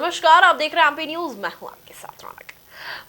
नमस्कार, आप देख रहे हैं एमपी न्यूज। मैं हूं आपके साथ रौनक।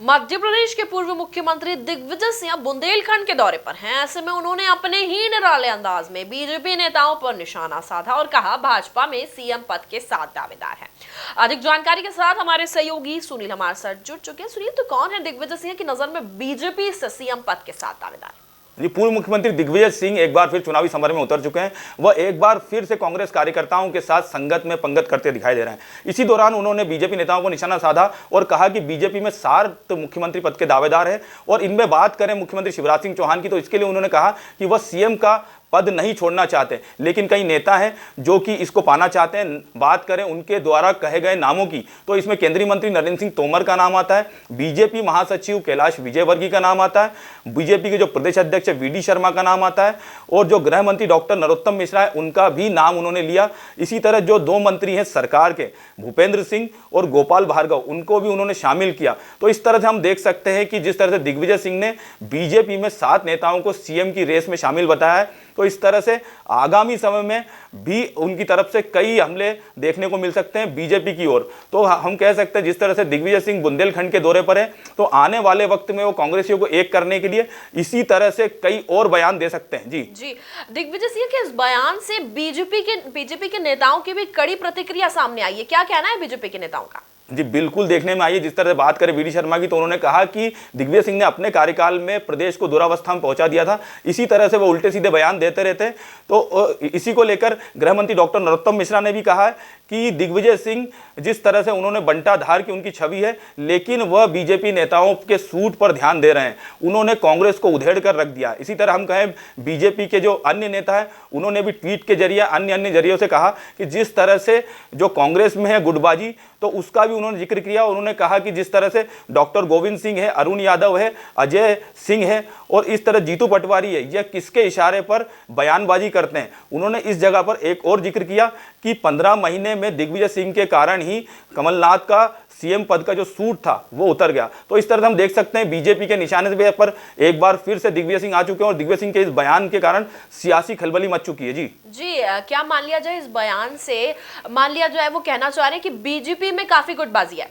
मध्य प्रदेश के पूर्व मुख्यमंत्री दिग्विजय सिंह बुंदेलखंड के दौरे पर हैं। ऐसे में उन्होंने अपने ही निराले अंदाज में बीजेपी नेताओं पर निशाना साधा और कहा भाजपा में सीएम पद के 7 दावेदार हैं। अधिक जानकारी के साथ हमारे सहयोगी सुनील हमारे साथ जुड़ चुके हैं। सुनील, तो कौन है दिग्विजय सिंह की नजर में बीजेपी से सीएम पद के 7 दावेदार? जी, पूर्व मुख्यमंत्री दिग्विजय सिंह एक बार फिर चुनावी समर में उतर चुके हैं। वह एक बार फिर से कांग्रेस कार्यकर्ताओं के साथ संगत में पंगत करते दिखाई दे रहे हैं। इसी दौरान उन्होंने बीजेपी नेताओं को निशाना साधा और कहा कि बीजेपी में 7 मुख्यमंत्री पद के दावेदार हैं और इनमें बात करें मुख्यमंत्री शिवराज सिंह चौहान की, तो इसके लिए उन्होंने कहा कि वह सीएम का पद नहीं छोड़ना चाहते, लेकिन कई नेता हैं जो कि इसको पाना चाहते हैं। बात करें उनके द्वारा कहे गए नामों की, तो इसमें केंद्रीय मंत्री नरेंद्र सिंह तोमर का नाम आता है, बीजेपी महासचिव कैलाश विजयवर्गीय का नाम आता है, बीजेपी के जो प्रदेश अध्यक्ष वीडी शर्मा का नाम आता है और जो गृह मंत्री डॉक्टर नरोत्तम मिश्रा है उनका भी नाम उन्होंने लिया। इसी तरह जो 2 मंत्री हैं सरकार के, भूपेंद्र सिंह और गोपाल भार्गव, उनको भी उन्होंने शामिल किया। तो इस तरह से हम देख सकते हैं कि जिस तरह से दिग्विजय सिंह ने बीजेपी में 7 नेताओं को सीएम की रेस में शामिल बताया है, तो इस तरह से आगामी समय में भी उनकी तरफ से कई हमले देखने को मिल सकते हैं बीजेपी की ओर। तो हम कह सकते हैं जिस तरह से दिग्विजय सिंह बुंदेलखंड के दौरे पर है, तो आने वाले वक्त में वो कांग्रेसियों को एक करने के लिए इसी तरह से कई और बयान दे सकते हैं। जी, दिग्विजय सिंह के इस बयान से बीजेपी के नेताओं की भी कड़ी प्रतिक्रिया सामने आई है। क्या कहना है बीजेपी के नेताओं का? जी, बिल्कुल देखने में आई है। जिस तरह से बात करें वीडी शर्मा की, तो उन्होंने कहा कि दिग्विजय सिंह ने अपने कार्यकाल में प्रदेश को दुरावस्था में पहुंचा दिया था। इसी तरह से वो उल्टे सीधे बयान देते रहते हैं। तो इसी को लेकर गृह मंत्री डॉक्टर नरोत्तम मिश्रा ने भी कहा है कि दिग्विजय सिंह जिस तरह से उन्होंने बंटाधार की उनकी छवि है, लेकिन वह बीजेपी नेताओं के सूट पर ध्यान दे रहे हैं। उन्होंने कांग्रेस को उधेड़ कर रख दिया। इसी तरह हम कहें बीजेपी के जो अन्य नेता हैं, उन्होंने भी ट्वीट के जरिए अन्य जरियों से कहा कि जिस तरह से जो कांग्रेस में है गुटबाजी, तो उसका भी उन्होंने जिक्र किया। उन्होंने कहा कि जिस तरह से डॉक्टर गोविंद सिंह है, अरुण यादव है, अजय सिंह है और इस तरह जीतू पटवारी है, यह किसके इशारे पर बयानबाजी करते हैं। उन्होंने इस जगह पर एक और जिक्र किया कि 15 महीने में दिग्विजय सिंह के कारण ही कमलनाथ का सीएम पद का जो सूट था वो उतर गया। तो इस तरह से हम देख सकते हैं बीजेपी के निशाने पर एक बार फिर से दिग्विजय सिंह आ चुके हैं और दिग्विजय सिंह के इस बयान के कारण सियासी खलबली मच चुकी है। जी, क्या मान लिया जाए इस बयान से? मान लिया जाए वो कहना चाह रहे हैं कि बीजेपी में काफी गुटबाजी है।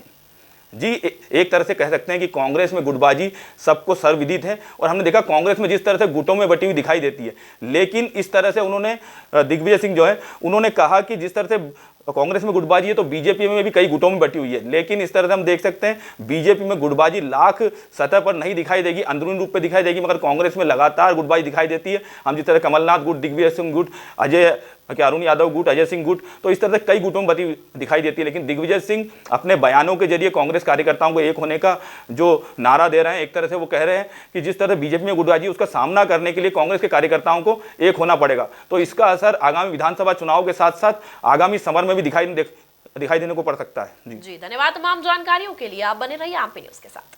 जी, एक तरह से कह सकते हैं कि कांग्रेस में गुटबाजी सबको सर्वविदित है और हमने देखा कांग्रेस में जिस तरह से गुटों में बटी हुई दिखाई देती है। लेकिन इस तरह से उन्होंने दिग्विजय सिंह जो है उन्होंने कहा कि जिस तरह से कांग्रेस में गुटबाजी है तो बीजेपी में भी कई गुटों में बटी हुई है। लेकिन इस तरह से हम देख सकते हैं बीजेपी में गुटबाजी लाख सतह पर नहीं दिखाई देगी, अंदरूनी रूप में दिखाई देगी, मगर कांग्रेस में लगातार गुटबाजी दिखाई देती है। हम जिस तरह कमलनाथ गुट, दिग्विजय सिंह गुट, अरुण यादव गुट, अजय सिंह गुट, तो इस तरह से कई गुटों में बटी दिखाई देती है। लेकिन दिग्विजय सिंह अपने बयानों के जरिए कांग्रेस कार्यकर्ताओं को एक होने का जो नारा दे रहे हैं, एक तरह से वो कह रहे हैं कि जिस तरह बीजेपी में गुटबाजी उसका सामना करने के लिए कांग्रेस के कार्यकर्ताओं को एक होना पड़ेगा। तो इसका असर आगामी विधानसभा चुनाव के साथ साथ आगामी समर में भी दिखाई देने को पड़ सकता है। जी, धन्यवाद तमाम जानकारियों के लिए। आप बने रहिए एमपी न्यूज के साथ।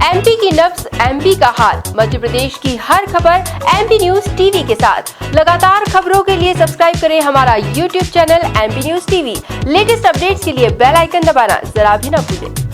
एमपी की नब्ज, एमपी का हाल, मध्य प्रदेश की हर खबर एमपी न्यूज टीवी के साथ। लगातार खबरों के लिए सब्सक्राइब करें हमारा YouTube channel MP news TV. Latest updates के लिए बेल आइकन दबाना जरा भी न भूलें।